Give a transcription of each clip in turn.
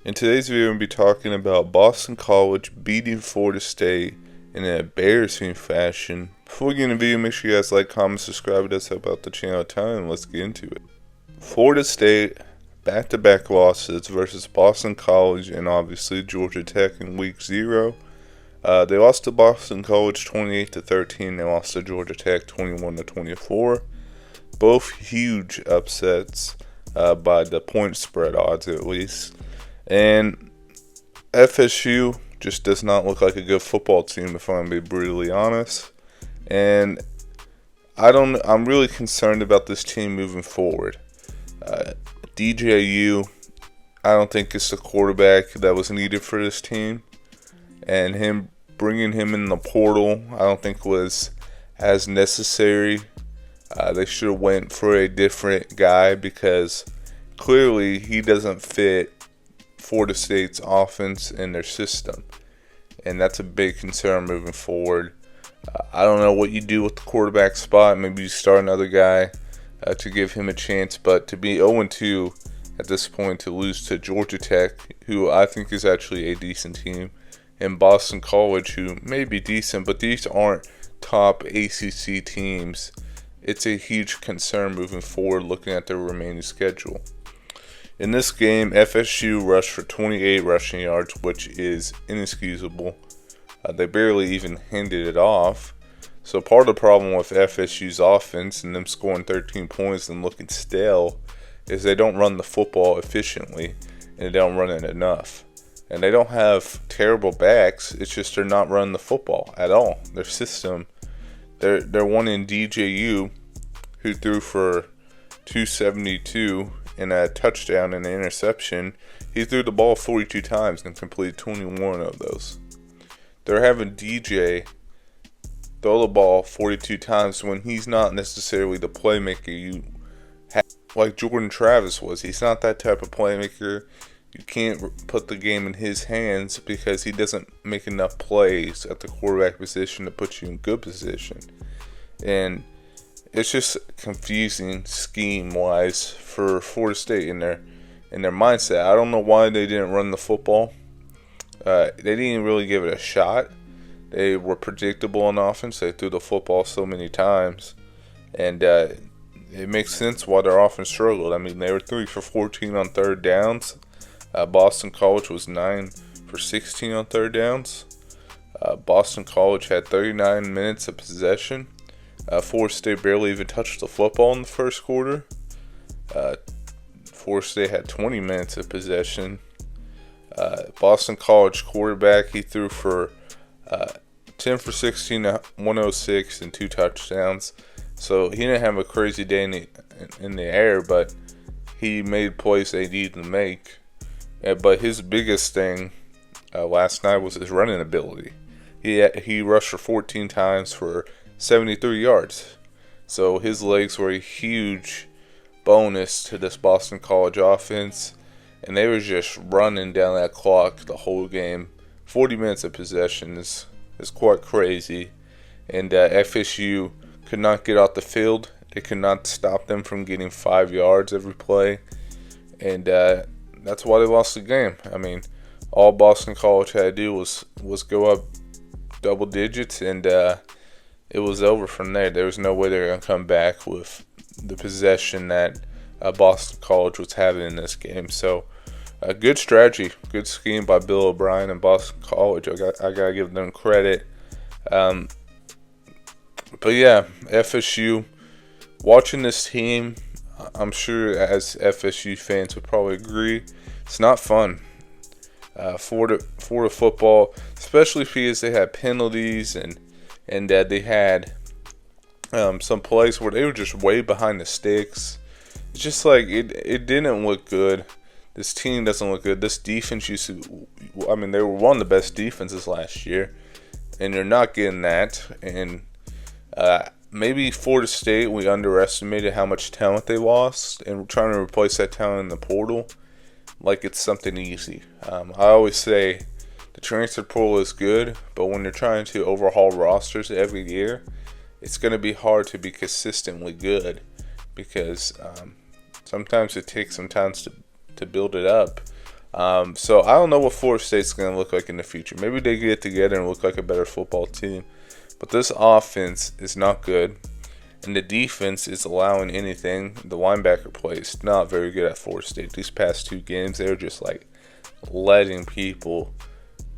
In today's video, I'm going to be talking about Boston College beating Florida State in an embarrassing fashion. Before we get into the video, make sure you guys like, comment, subscribe. It does help out the channel a ton, and let's get into it. Florida State back-to-back losses versus Boston College and obviously Georgia Tech in week 0. They lost to Boston College 28-13. They lost to Georgia Tech 21-24. Both huge upsets by the point spread odds, at least. And FSU just does not look like a good football team, if I'm going to be brutally honest. And I'm really concerned about this team moving forward. DJU, I don't think it's the quarterback that was needed for this team. And bringing him in the portal, I don't think was as necessary. They should have went for a different guy because clearly he doesn't fit Florida State's offense and their system, and that's a big concern moving forward. I don't know what you do with the quarterback spot. Maybe you start another guy to give him a chance, but to be 0-2 at this point, to lose to Georgia Tech, who I think is actually a decent team, and Boston College, who may be decent, but these aren't top ACC teams. It's a huge concern moving forward looking at their remaining schedule. In this game, FSU rushed for 28 rushing yards, which is inexcusable. They barely even handed it off. So part of the problem with FSU's offense and them scoring 13 points and looking stale is they don't run the football efficiently and they don't run it enough. And they don't have terrible backs. It's just they're not running the football at all. Their system, they're one in DJU who threw for 272 and a touchdown and an interception. He threw the ball 42 times and completed 21 of those. They're having DJ throw the ball 42 times when he's not necessarily the playmaker you have, like Jordan Travis was. He's not that type of playmaker. You can't put the game in his hands because he doesn't make enough plays at the quarterback position to put you in good position. And it's just confusing scheme-wise for Florida State in their mindset. I don't know why they didn't run the football. They didn't really give it a shot. They were predictable on offense. They threw the football so many times, and it makes sense why their offense struggled. I mean, they were 3 for 14 on third downs. Boston College was 9 for 16 on third downs. Boston College had 39 minutes of possession. Florida State barely even touched the football in the first quarter. Florida State had 20 minutes of possession. Boston College quarterback, he threw for 10 for 16, 106, and 2 touchdowns. So he didn't have a crazy day in the air, but he made plays they needed to make. But his biggest thing last night was his running ability. He rushed for 14 times for 73 yards. So his legs were a huge bonus to this Boston College offense. And they were just running down that clock the whole game. 40 minutes of possession is quite crazy. And FSU could not get off the field. They could not stop them from getting 5 yards every play. And that's why they lost the game. I mean, all Boston College had to do was go up double digits, and it was over from there. There was no way they were going to come back with the possession that Boston College was having in this game. So, a good strategy, good scheme by Bill O'Brien and Boston College. I got to give them credit. But yeah, FSU, watching this team, I'm sure as FSU fans would probably agree, it's not fun. Florida football, especially because they had penalties and that they had some plays where they were just way behind the sticks. It's just like it didn't look good. This team doesn't look good. This defense they were one of the best defenses last year, and you're not getting that. And maybe Florida State, we underestimated how much talent they lost, and we're trying to replace that talent in the portal like it's something easy. I always say the transfer portal is good, but when you're trying to overhaul rosters every year, it's going to be hard to be consistently good because sometimes it takes some time to build it up. So I don't know what Florida State's going to look like in the future. Maybe they get together and look like a better football team. But this offense is not good. And the defense is allowing anything. The linebacker play is not very good at Florida State. These past 2 games, they were just like letting people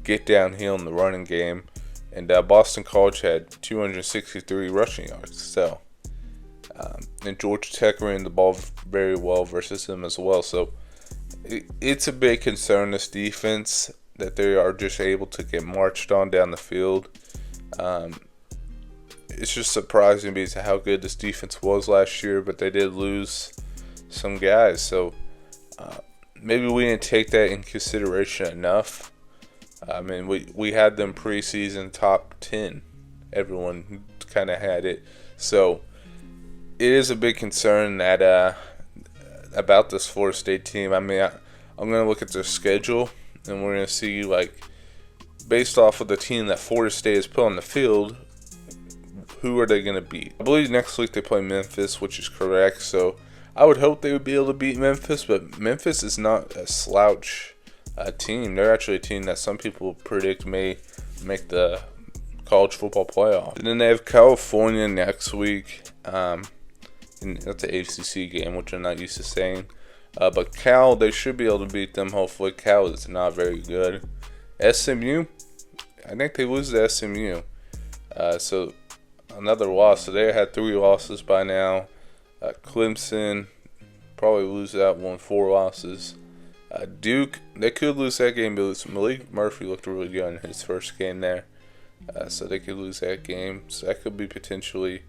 get downhill in the running game. And Boston College had 263 rushing yards. So, and Georgia Tech ran the ball very well versus them as well. So, it's a big concern, this defense, that they are just able to get marched on down the field. It's just surprising because of how good this defense was last year, but they did lose some guys. So maybe we didn't take that in consideration enough. I mean, we had them preseason top 10. Everyone kind of had it. So it is a big concern that about this Florida State team. I mean, I'm going to look at their schedule, and we're going to see, like, based off of the team that Florida State has put on the field, who are they going to beat? I believe next week they play Memphis, which is correct. So I would hope they would be able to beat Memphis, but Memphis is not a slouch team. They're actually a team that some people predict may make the college football playoff. And then they have California next week. And that's an ACC game, which I'm not used to saying. But Cal, they should be able to beat them, hopefully. Cal is not very good. SMU, I think they lose to SMU. So another loss. So they had 3 losses by now. Clemson, probably lose that one, 4 losses. Duke, they could lose that game, but Malik Murphy looked really good in his first game there. So they could lose that game. So that could be potentially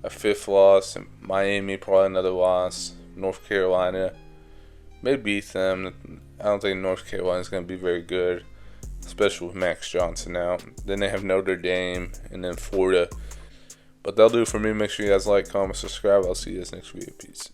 a 5th loss. And Miami, probably another loss. North Carolina may beat them. I don't think North Carolina is going to be very good, especially with Max Johnson out. Then they have Notre Dame and then Florida. But that'll do it for me. Make sure you guys like, comment, subscribe. I'll see you guys next video. Peace.